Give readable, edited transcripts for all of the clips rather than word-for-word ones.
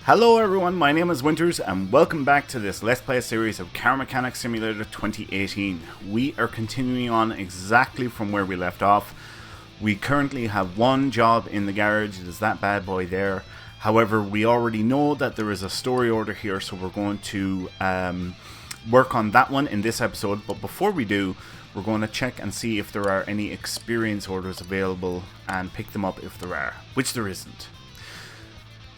Hello everyone, my name is Winters and welcome back to this Let's Play series of Car Mechanic Simulator 2018. We are continuing on exactly from where we left off. We currently have one job in the garage, it is that bad boy there. However, we already know that there is a story order here, so we're going to work on that one in this episode. But before we do, we're going to check and see if there are any experience orders available and pick them up if there are, which there isn't.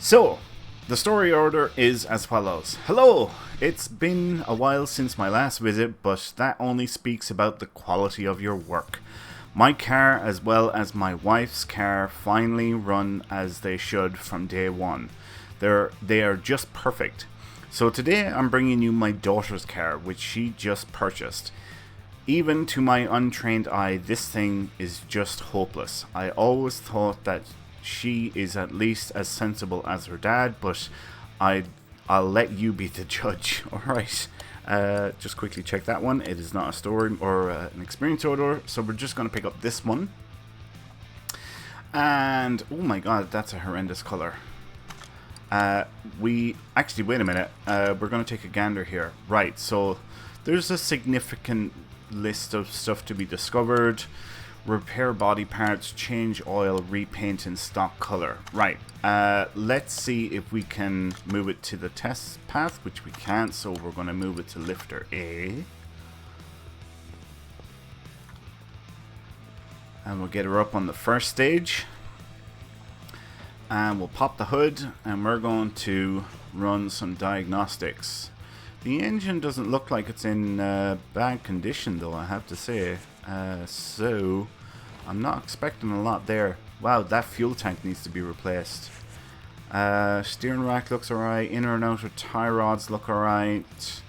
So, the story order is as follows. Hello! It's been a while since my last visit, but that only speaks about the quality of your work. My car, as well as my wife's car, finally run as they should from day one. They are just perfect. So today I'm bringing you my daughter's car, which she just purchased. Even to my untrained eye, this thing is just hopeless. I always thought that she is at least as sensible as her dad, but I'll let you be the judge. Alright, just quickly check that one. It is not a story or an experience order, so we're just going to pick up this one. And, oh my god, that's a horrendous color. Wait a minute, we're going to take a gander here. Right, so there's a significant list of stuff to be discovered. Repair body parts, change oil, repaint in stock color. Right, let's see if we can move it to the test path, which we can't, so we're going to move it to lifter A. And we'll get her up on the first stage. And we'll pop the hood, and we're going to run some diagnostics. The engine doesn't look like it's in bad condition, though, I have to say. So I'm not expecting a lot there. Wow, that fuel tank needs to be replaced. Steering rack looks alright. Inner and outer tie rods look alright.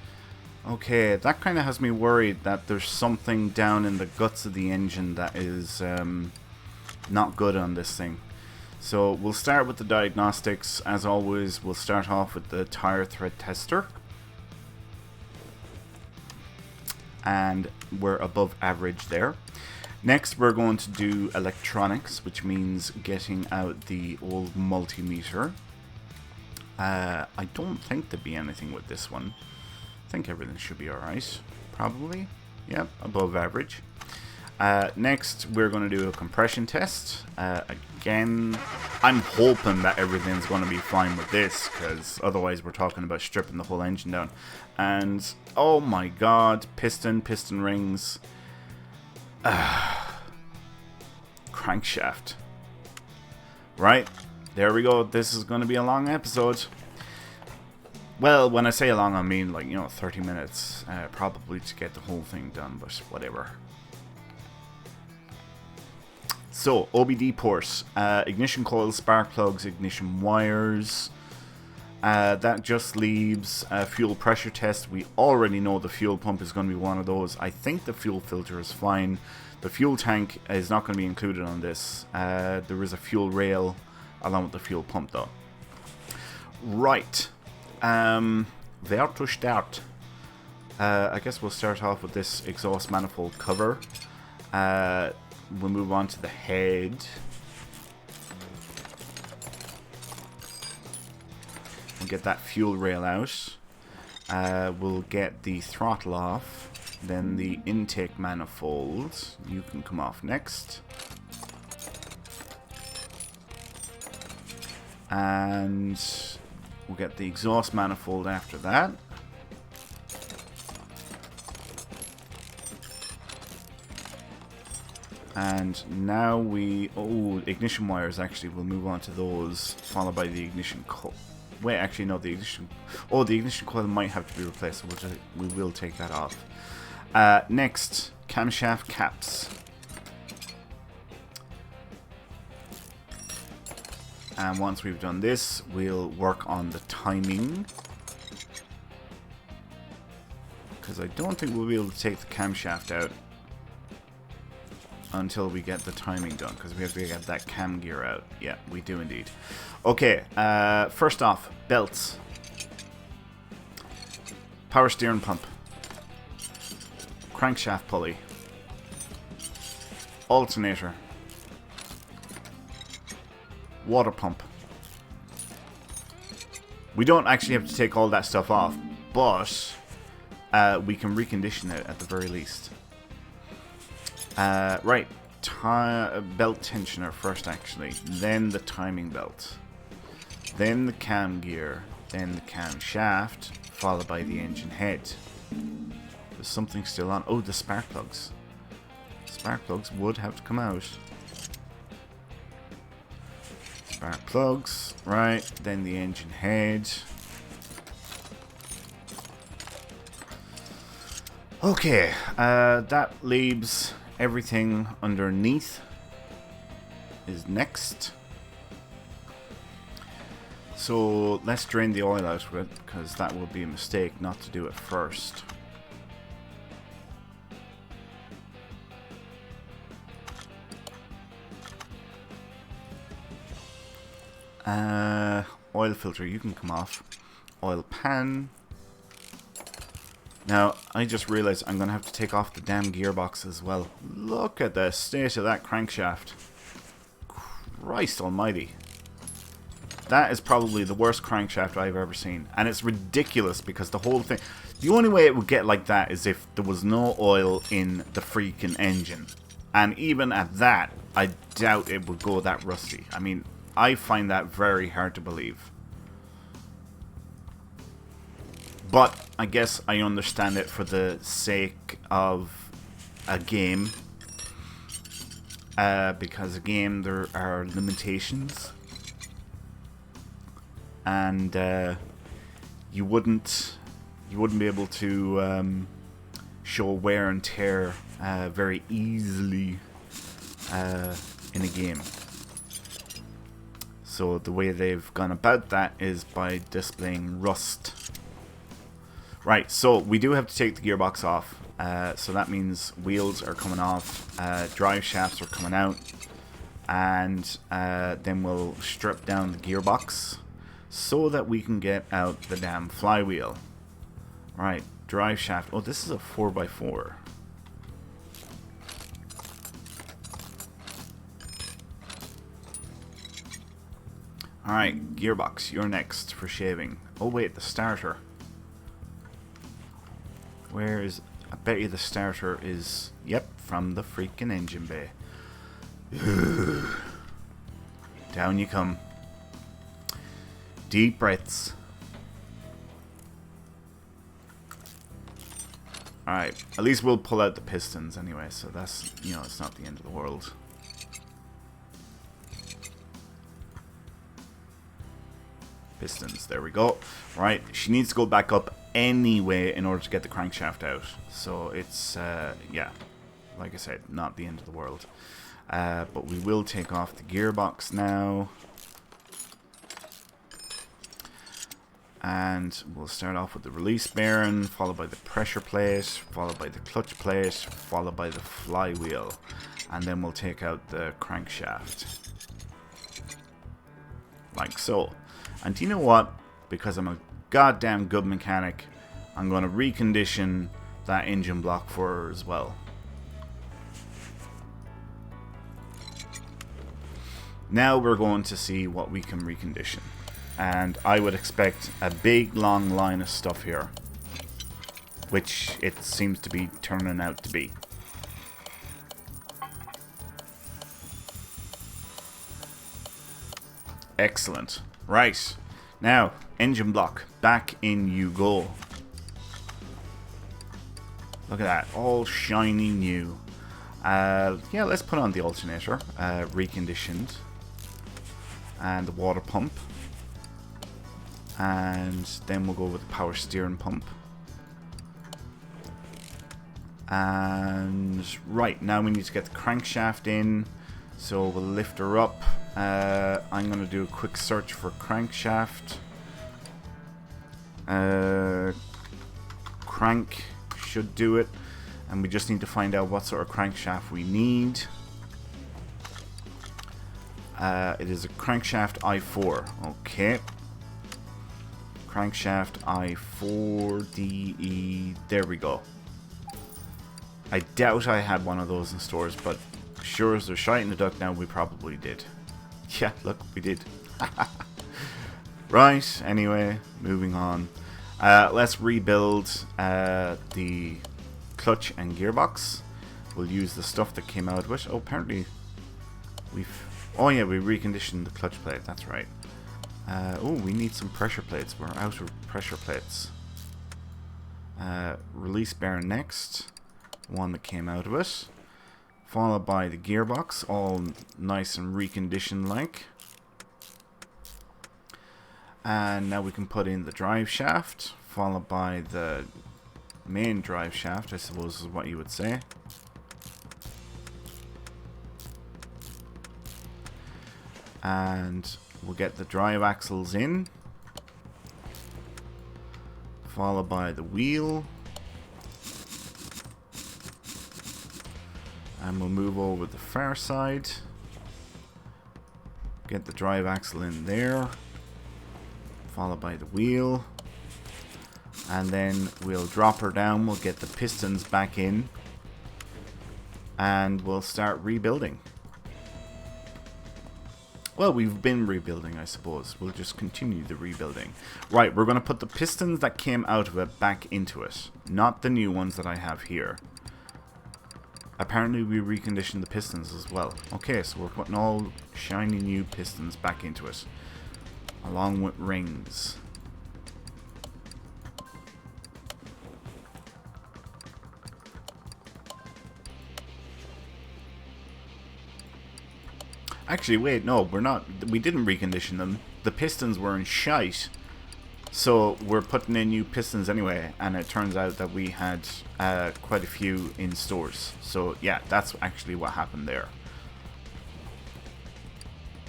Okay, that kind of has me worried that there's something down in the guts of the engine that is not good on this thing. So we'll start with the diagnostics. As always, we'll start off with the tire thread tester. And we're above average there. Next, we're going to do electronics, which means getting out the old multimeter. I don't think there'd be anything with this one. I think everything should be alright. Probably. Yep, above average. Next, we're going to do a compression test. Again, I'm hoping that everything's going to be fine with this, because otherwise we're talking about stripping the whole engine down. And, oh my god, piston rings. Crankshaft. Right, there we go. This is going to be a long episode. Well, when I say long, I mean, like, 30 minutes, probably to get the whole thing done, but whatever. So, OBD ports, ignition coils, spark plugs, ignition wires. That just leaves a fuel pressure test. We already know the fuel pump is going to be one of those. I think the fuel filter is fine. The fuel tank is not going to be included on this. There is a fuel rail along with the fuel pump though. Right. Where to start? I guess we'll start off with this exhaust manifold cover. We'll move on to the head. We'll get that fuel rail out. We'll get the throttle off. Then the intake manifold. You can come off next. And we'll get the exhaust manifold after that. And now ignition wires, actually, we'll move on to those, followed by the ignition coil. Wait, actually, no, the ignition coil might have to be replaced, so we will take that off. Next, camshaft caps. And once we've done this, we'll work on the timing. Because I don't think we'll be able to take the camshaft out until we get the timing done, because we have to get that cam gear out. Yeah, we do indeed. Okay, first off, belts. Power steering pump. Crankshaft pulley. Alternator. Water pump. We don't actually have to take all that stuff off, but we can recondition it at the very least. Right, belt tensioner first actually, then the timing belt, then the cam gear, then the cam shaft, followed by the engine head. There's something still on. Oh, the spark plugs. Spark plugs would have to come out. Spark plugs, right, then the engine head. Okay, that leaves everything underneath is next. So let's drain the oil out of it, because that would be a mistake not to do it first. Oil filter, you can come off. Oil pan. Now, I just realized I'm going to have to take off the damn gearbox as well. Look at the state of that crankshaft. Christ almighty. That is probably the worst crankshaft I've ever seen. And it's ridiculous because the whole thing... The only way it would get like that is if there was no oil in the freaking engine. And even at that, I doubt it would go that rusty. I mean, I find that very hard to believe. But I guess I understand it for the sake of a game. Because a game, there are limitations. And you wouldn't be able to show wear and tear very easily in a game. So the way they've gone about that is by displaying rust. Right, so we do have to take the gearbox off. So that means wheels are coming off, drive shafts are coming out, and then we'll strip down the gearbox so that we can get out the damn flywheel. Right, drive shaft. Oh, this is a 4x4. Alright, gearbox, you're next for shaving. Oh wait, the starter. Where is... I bet you the starter is... Yep, from the freaking engine bay. Down you come. Deep breaths. Alright, at least we'll pull out the pistons anyway, so that's, you know, it's not the end of the world. Pistons, there we go. Right, she needs to go back up anyway in order to get the crankshaft out. So it's, yeah, like I said, not the end of the world. But we will take off the gearbox now. And we'll start off with the release bearing, followed by the pressure plate, followed by the clutch plate, followed by the flywheel. And then we'll take out the crankshaft. Like so. And do you know what? Because I'm a goddamn good mechanic, I'm going to recondition that engine block for her as well. Now we're going to see what we can recondition. And I would expect a big long line of stuff here, which it seems to be turning out to be. Excellent. Right, now engine block, back in you go. Look at that, all shiny new. Yeah, let's put on the alternator, reconditioned, and the water pump. And then we'll go with the power steering pump. And right, now we need to get the crankshaft in. So we'll lift her up. I'm going to do a quick search for crankshaft. Crank should do it. And we just need to find out what sort of crankshaft we need. It is a crankshaft i4. Okay. Crankshaft i4DE. There we go. I doubt I had one of those in stores, but sure as there's shite in the duck now, we probably did. Yeah, look, we did. Right, anyway, moving on. Let's rebuild the clutch and gearbox. We'll use the stuff that came out of it. Oh, apparently we've... Oh yeah, we reconditioned the clutch plate, that's right. Oh, we need some pressure plates. We're out of pressure plates. Release bearing next. One that came out of it. Followed by the gearbox, all nice and reconditioned like. And now we can put in the drive shaft, followed by the main drive shaft, I suppose is what you would say. And we'll get the drive axles in, followed by the wheel. And we'll move over the far side. Get the drive axle in there, followed by the wheel. And then we'll drop her down, we'll get the pistons back in, and we'll start rebuilding. Well, we've been rebuilding, I suppose. We'll just continue the rebuilding. Right, we're going to put the pistons that came out of it back into it, not the new ones that I have here. Apparently we reconditioned the pistons as well. Okay, so we're putting all shiny new pistons back into it, along with rings. Actually, wait, no, we're not. We didn't recondition them. The pistons were in shite. So we're putting in new pistons anyway, and it turns out that we had quite a few in stores. So yeah, that's actually what happened there.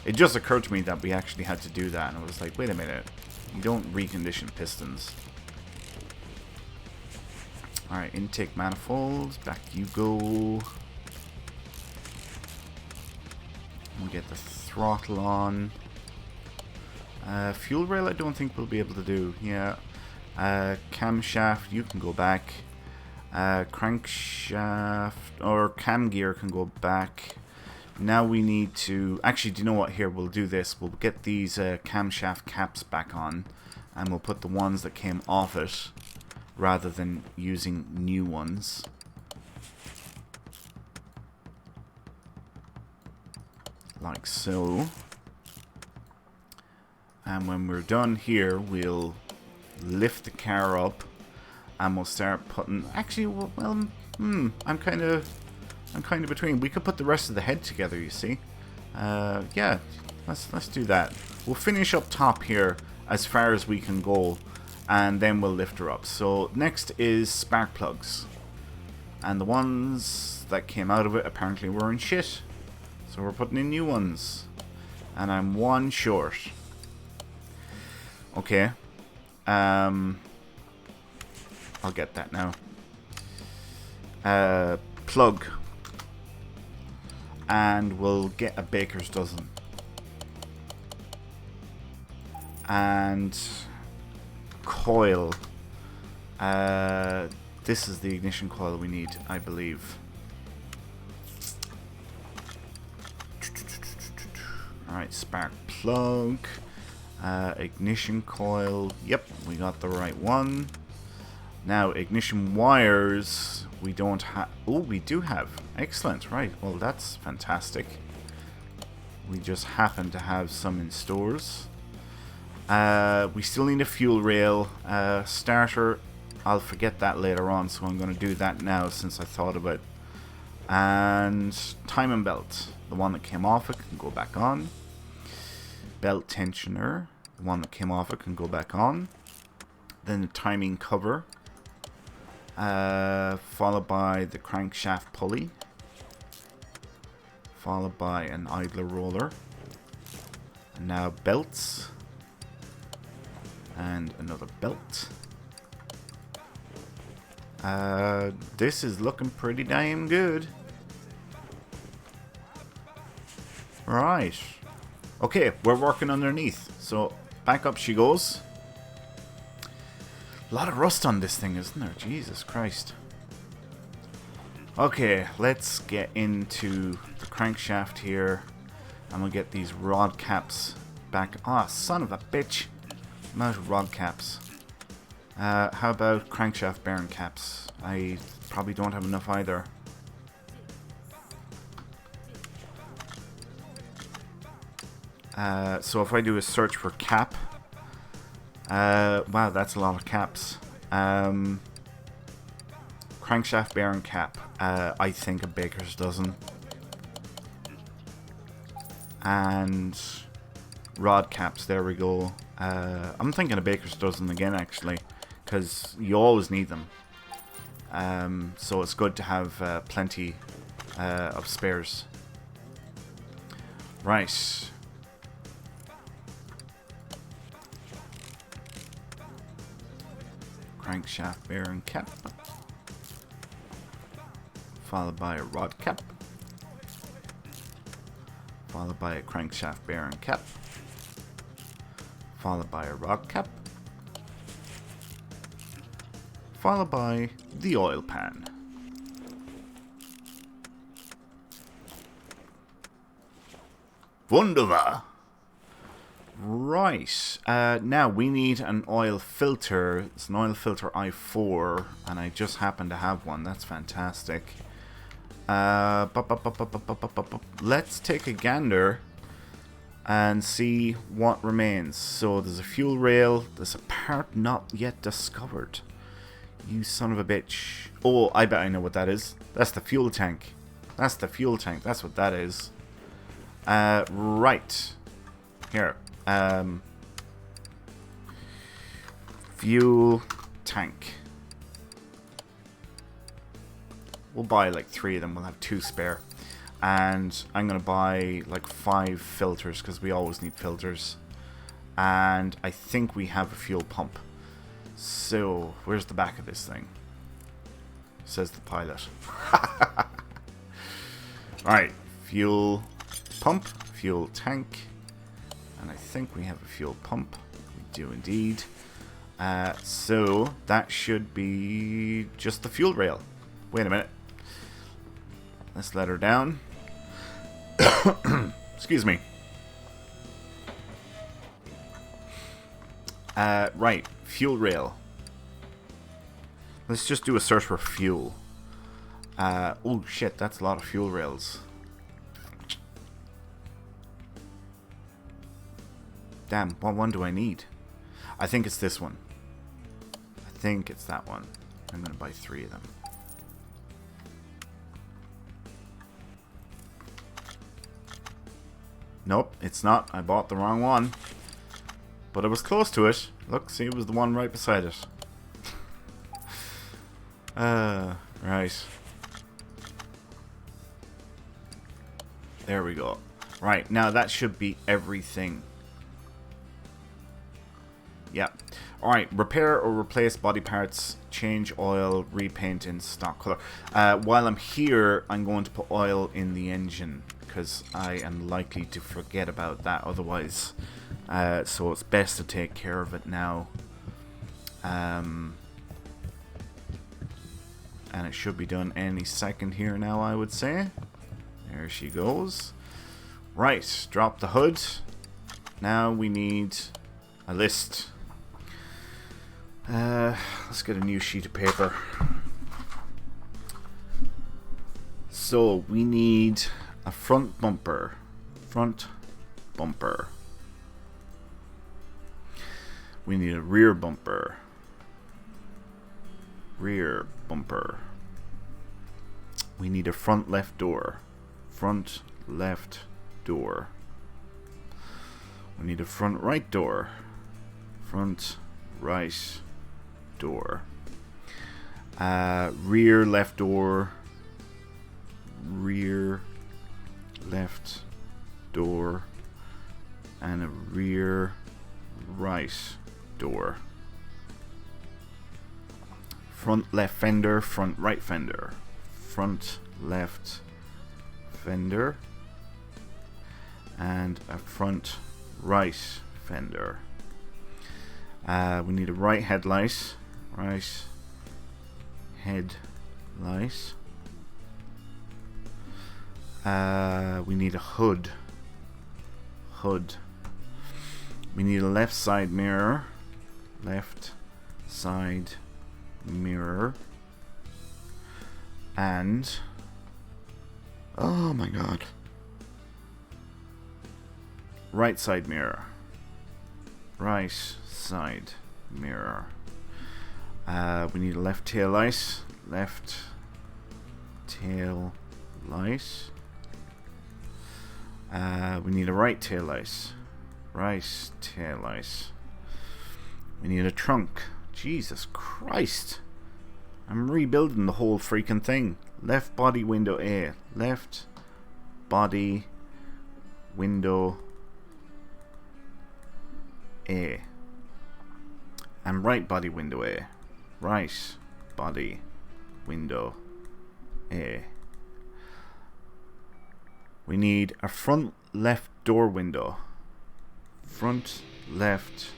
It just occurred to me that we actually had to do that, and I was like, wait a minute, you don't recondition pistons. Alright, intake manifolds, back you go. We'll get the throttle on. Fuel rail I don't think we'll be able to do. Yeah. Camshaft, you can go back. Crankshaft or cam gear can go back. Now we need to... Actually, do you know what? Here, we'll do this. We'll get these camshaft caps back on, and we'll put the ones that came off it rather than using new ones. Like so. And when we're done here, we'll lift the car up and we'll start putting... Actually, well, I'm kind of between. We could put the rest of the head together, you see. Yeah, let's do that. We'll finish up top here as far as we can go, and then we'll lift her up. So next is spark plugs. And the ones that came out of it apparently were in shit. So we're putting in new ones. And I'm one short. Okay. I'll get that now. Plug. And we'll get a baker's dozen. And coil. This is the ignition coil we need, I believe. Alright, spark plug. Ignition coil. Yep, we got the right one. Now, ignition wires, we don't have... Oh, we do have. Excellent, right. Well, that's fantastic. We just happen to have some in stores. We still need a fuel rail. Starter, I'll forget that later on, so I'm going to do that now since I thought of it. And timing belt. The one that came off it can go back on. Belt tensioner. The one that came off it can go back on. Then the timing cover. Followed by the crankshaft pulley. Followed by an idler roller. And now belts. And another belt. This is looking pretty damn good. Right. Okay, we're working underneath. So, back up she goes. A lot of rust on this thing, isn't there? Jesus Christ. Okay, let's get into the crankshaft here. And we'll get these rod caps back. Ah, son of a bitch. I'm out of rod caps. How about crankshaft bearing caps? I probably don't have enough either. So if I do a search for cap, wow, that's a lot of caps. Crankshaft bearing cap, I think a baker's dozen. And rod caps, there we go. I'm thinking a baker's dozen again, actually, because you always need them. So it's good to have plenty of spares. Right. Crankshaft bearing cap, followed by a rod cap, followed by a crankshaft bearing cap, followed by a rod cap, followed by the oil pan. Wunderbar! Right, now we need an oil filter. It's an oil filter i4, and I just happen to have one. That's fantastic. Let's take a gander and see what remains. So there's a fuel rail. There's a part not yet discovered. You son of a bitch. Oh, I bet I know what that is. That's the fuel tank. That's the fuel tank. That's what that is. Right. Here. Fuel tank. We'll buy like 3 of them. We'll have 2 spare. And I'm going to buy like 5 filters because we always need filters. And I think we have a fuel pump. So, where's the back of this thing? Says the pilot. Alright, fuel pump, fuel tank. And I think we have a fuel pump. We do indeed. So that should be just the fuel rail. Wait a minute. Let's let her down. Excuse me. Right, fuel rail. Let's just do a search for fuel. Oh shit, that's a lot of fuel rails. Damn, what one do I need? I think it's this one. I think it's that one. I'm going to buy 3 of them. Nope, it's not. I bought the wrong one. But it was close to it. Look, see, it was the one right beside it. Right. There we go. Right, now that should be everything. Yeah. Alright, repair or replace body parts, change oil, repaint in stock color. While I'm here, I'm going to put oil in the engine, because I am likely to forget about that otherwise. So it's best to take care of it now. And it should be done any second here now, I would say. There she goes. Right, drop the hood. Now we need a list. Let's get a new sheet of paper. So we need a front bumper. Front bumper. We need a rear bumper. Rear bumper. We need a front left door. Front left door. We need a front right door. Front right door. Rear left door. Rear left door. And a rear right door. Front left fender, front right fender. Front left fender. And a front right fender. We need a right headlight. Right headlight. We need a hood. Hood. We need a left side mirror. left side mirror, and oh my god, right side mirror, right side mirror. We need a left tail light, left tail light. We need a right tail light, right tail light. We need a trunk. Jesus Christ, I'm rebuilding the whole freaking thing. Left body window A, left body window A, and right body window A, right body window A. We need a front left door window, front left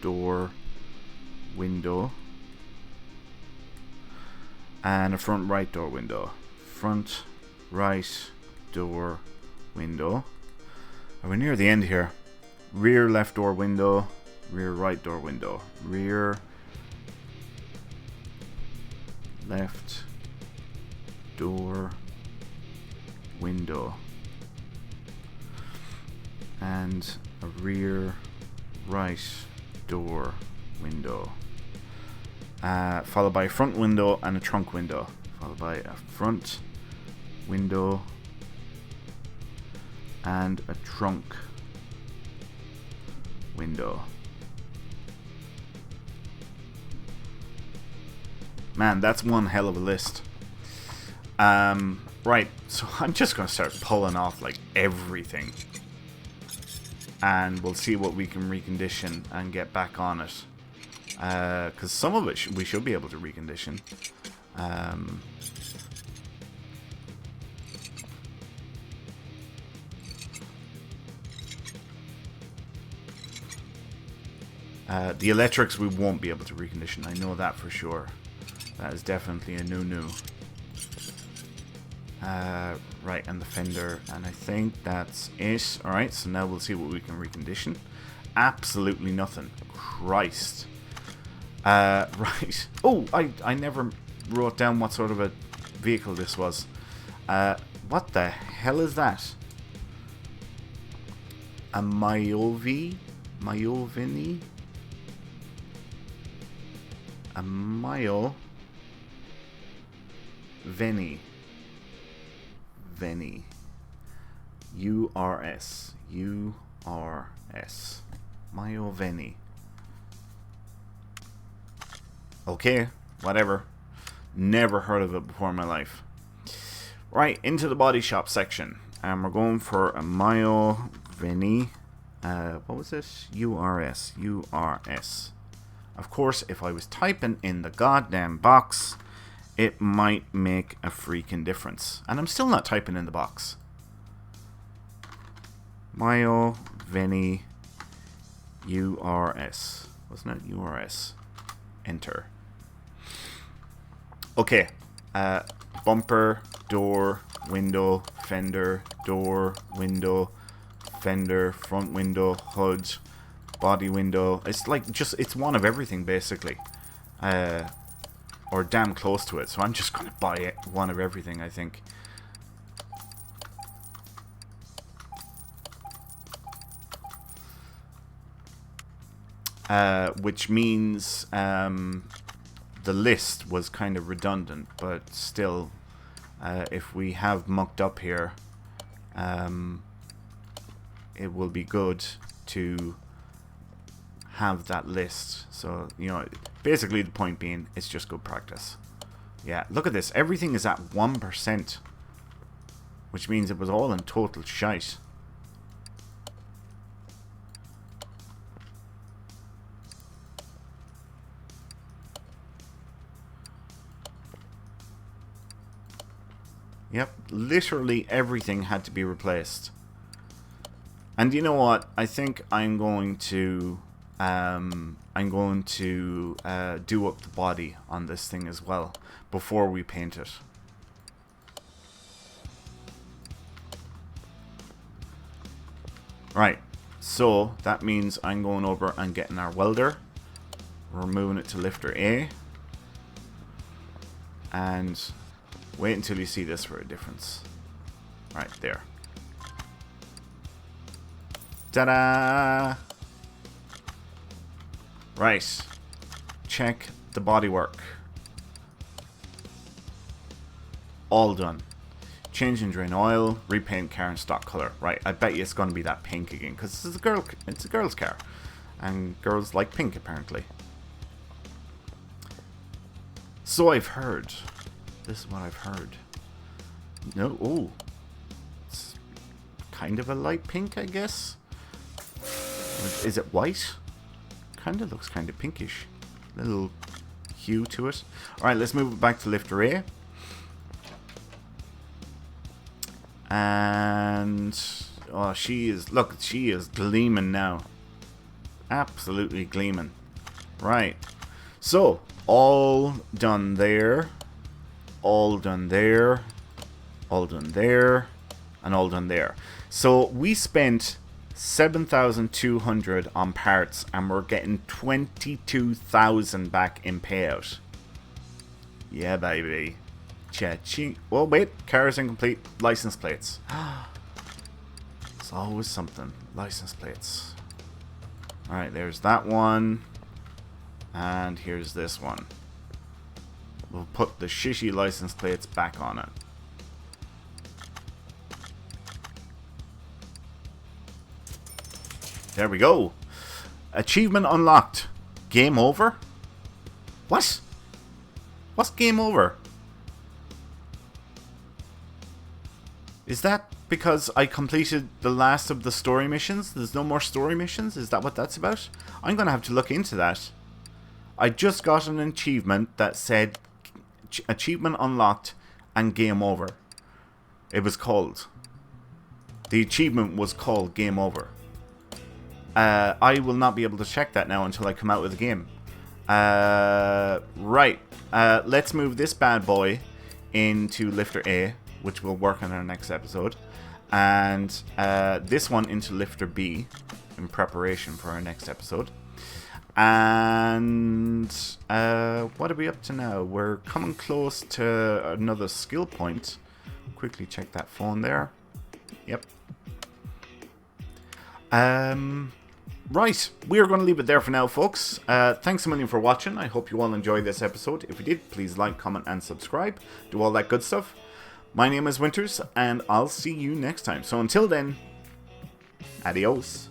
door window, and a front right door window, front right door window. We're near the end here. Rear left door window, rear right door window, rear left door window, and a rear right door window, followed by a front window and a trunk window, followed by a front window and a trunk window. Man, that's one hell of a list. Right, so I'm just going to start pulling off like everything, and we'll see what we can recondition and get back on it, because some of it we should be able to recondition. The electrics we won't be able to recondition, I know that for sure. That is definitely a no-no. Right, and the fender, and I think that's it. Alright, so now we'll see what we can recondition. Absolutely nothing. Christ. Right. Oh, I never wrote down what sort of a vehicle this was. What the hell is that? A Maiovini? A Maiovini. Veni. URS. Maiovini. Okay, whatever. Never heard of it before in my life. Right, into the body shop section. And we're going for a Maiovini. What was this? URS. Of course, if I was typing in the goddamn box, it might make a freaking difference. And I'm still not typing in the box. Maiovini URS. Wasn't it? URS. Enter. Okay. Bumper, door, window, fender, door, window, fender, front window, hood, body window. It's like it's one of everything basically. Or damn close to it. So I'm just going to buy it, one of everything, I think. Which means the list was kind of redundant, but still, if we have mucked up here, it will be good to have that list. So, you know, basically the point being, it's just good practice. Yeah, look at this. Everything is at 1%, which means it was all in total shite. Yep, literally everything had to be replaced. And you know what? I think I'm going to do up the body on this thing as well before we paint it. Right, so that means I'm going over and getting our welder We're moving it to lifter A. And wait until you see this for a difference. Right there. Ta-da! Right. Check the bodywork. All done. Change and drain oil, repaint car in stock color. Right, I bet you it's going to be that pink again, because it's a girl's car. And girls like pink, apparently. So I've heard. This is what I've heard. No, oh. It's kind of a light pink, I guess. Is it white? Kind of looks kind of pinkish. Little hue to it. Alright, let's move it back to lifter A. And oh, she is gleaming now. Absolutely gleaming. Right. So, all done there. All done there. All done there. And all done there. So, we spent 7,200 on parts and we're getting 22,000 back in payout. Yeah, baby. Cha-ching. Well, wait. Car is incomplete. License plates. It's always something. License plates. Alright, there's that one. And here's this one. We'll put the shitty license plates back on it. There we go. Achievement unlocked. Game over? What? What's game over? Is that because I completed the last of the story missions? There's no more story missions? Is that what that's about? I'm going to have to look into that. I just got an achievement that said achievement unlocked and game over. It was called. The achievement was called game over. I will not be able to check that now until I come out with the game. Right. Let's move this bad boy into lifter A, which will work in our next episode. And this one into lifter B in preparation for our next episode. And what are we up to now? We're coming close to another skill point. Quickly check that phone there. Yep. Right, we are going to leave it there for now, folks. Thanks a million for watching. I hope you all enjoyed this episode. If you did, please like, comment, and subscribe. Do all that good stuff. My name is Winters, and I'll see you next time. So until then, adios.